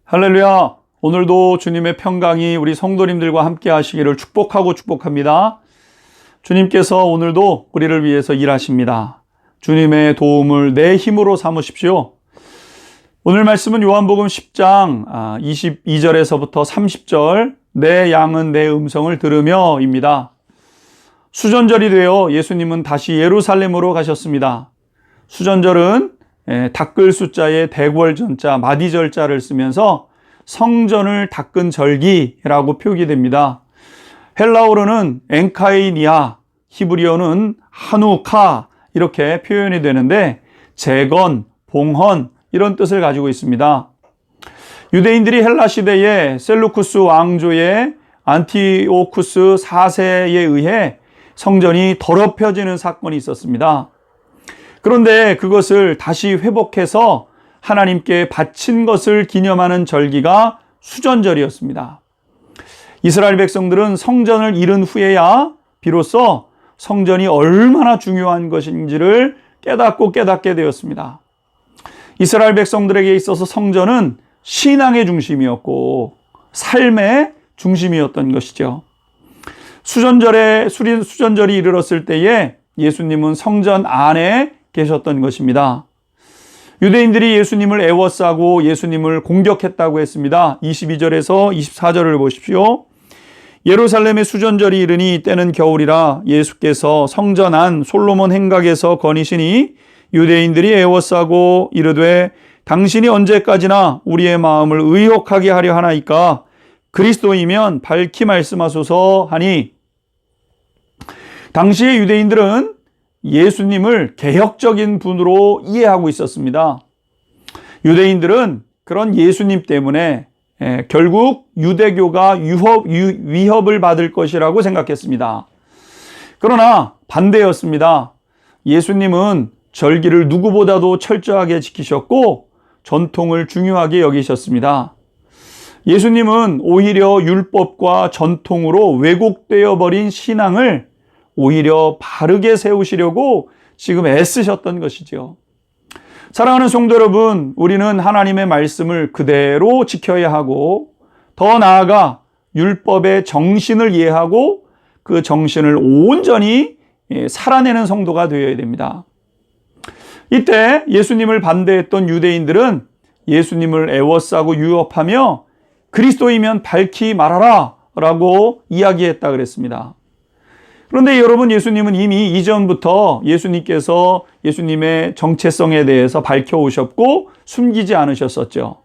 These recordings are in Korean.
할렐루야! 오늘도 주님의 평강이 우리 성도님들과 함께 하시기를 축복합니다. 주님께서 오늘도 우리를 위해서 일하십니다. 주님의 도움을 내 힘으로 삼으십시오. 오늘 말씀은 요한복음 10장 22절에서부터 30절 내 양은 내 음성을 들으며 입니다. 수전절이 되어 예수님은 다시 예루살렘으로 가셨습니다. 수전절은 닦을 숫자에 대궐전자, 마디절자를 쓰면서 성전을 닦은 절기라고 표기됩니다. 헬라어로는 엔카이니아, 히브리어는 하누카 이렇게 표현이 되는데 재건, 봉헌 이런 뜻을 가지고 있습니다. 유대인들이 헬라 시대에 셀루쿠스 왕조의 안티오쿠스 4세에 의해 성전이 더럽혀지는 사건이 있었습니다. 그런데 그것을 다시 회복해서 하나님께 바친 것을 기념하는 절기가 수전절이었습니다. 이스라엘 백성들은 성전을 잃은 후에야 비로소 성전이 얼마나 중요한 것인지를 깨닫게 되었습니다. 이스라엘 백성들에게 있어서 성전은 신앙의 중심이었고 삶의 중심이었던 것이죠. 수전절이 이르렀을 때에 예수님은 성전 안에 계셨던 것입니다. 유대인들이 예수님을 애워싸고 예수님을 공격했다고 했습니다. 22절에서 24절을 보십시오. 예루살렘의 수전절이 이르니 때는 겨울이라 예수께서 성전 안 솔로몬 행각에서 거니시니 유대인들이 애워싸고 이르되 당신이 언제까지나 우리의 마음을 의혹하게 하려 하나이까 그리스도이면 밝히 말씀하소서 하니 당시의 유대인들은 예수님을 개혁적인 분으로 이해하고 있었습니다. 유대인들은 그런 예수님 때문에 결국 유대교가 위협을 받을 것이라고 생각했습니다. 그러나 반대였습니다. 예수님은 절기를 누구보다도 철저하게 지키셨고 전통을 중요하게 여기셨습니다. 예수님은 오히려 율법과 전통으로 왜곡되어 버린 신앙을 오히려 바르게 세우시려고 지금 애쓰셨던 것이죠. 사랑하는 성도 여러분, 우리는 하나님의 말씀을 그대로 지켜야 하고 더 나아가 율법의 정신을 이해하고 그 정신을 온전히 살아내는 성도가 되어야 됩니다. 이때 예수님을 반대했던 유대인들은 예수님을 애워싸고 유업하며 그리스도이면 밝히 말하라 라고 이야기했다 그랬습니다. 그런데 여러분, 예수님은 이미 이전부터 예수님께서 예수님의 정체성에 대해서 밝혀오셨고 숨기지 않으셨었죠.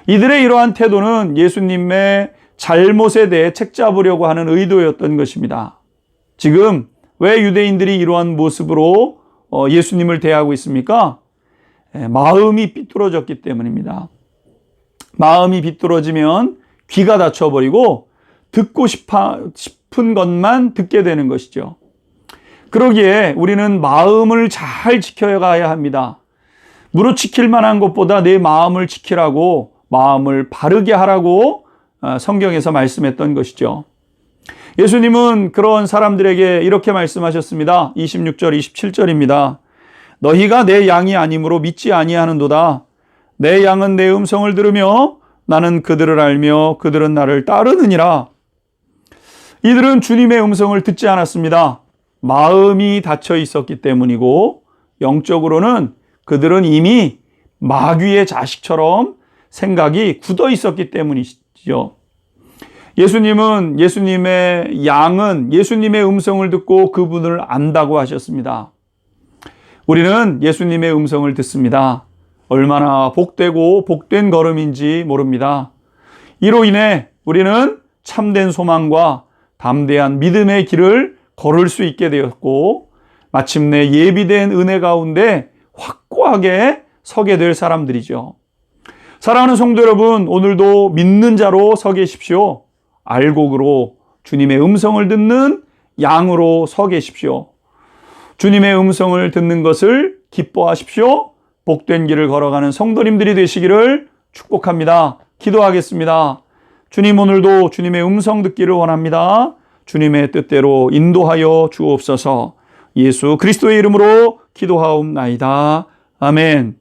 이들의 이러한 태도는 예수님의 잘못에 대해 책잡으려고 하는 의도였던 것입니다. 지금 왜 유대인들이 이러한 모습으로 예수님을 대하고 있습니까? 마음이 삐뚤어졌기 때문입니다. 마음이 삐뚤어지면 귀가 닫혀버리고 듣고 싶은 것만 듣게 되는 것이죠. 그러기에 우리는 마음을 잘 지켜가야 합니다. 무릇 지킬 만한 것보다 내 마음을 지키라고, 마음을 바르게 하라고 성경에서 말씀했던 것이죠. 예수님은 그런 사람들에게 이렇게 말씀하셨습니다. 26절, 27절입니다. 너희가 내 양이 아니므로 믿지 아니하는도다. 내 양은 내 음성을 들으며 나는 그들을 알며 그들은 나를 따르느니라. 이들은 주님의 음성을 듣지 않았습니다. 마음이 닫혀 있었기 때문이고 영적으로는 그들은 이미 마귀의 자식처럼 생각이 굳어 있었기 때문이죠. 예수님은 예수님의 양은 예수님의 음성을 듣고 그분을 안다고 하셨습니다. 우리는 예수님의 음성을 듣습니다. 얼마나 복되고 복된 걸음인지 모릅니다. 이로 인해 우리는 참된 소망과 담대한 믿음의 길을 걸을 수 있게 되었고 마침내 예비된 은혜 가운데 확고하게 서게 될 사람들이죠. 사랑하는 성도 여러분, 오늘도 믿는 자로 서 계십시오. 알곡으로 주님의 음성을 듣는 양으로 서 계십시오. 주님의 음성을 듣는 것을 기뻐하십시오. 복된 길을 걸어가는 성도님들이 되시기를 축복합니다. 기도하겠습니다. 주님, 오늘도 주님의 음성 듣기를 원합니다. 주님의 뜻대로 인도하여 주옵소서. 예수 그리스도의 이름으로 기도하옵나이다. 아멘.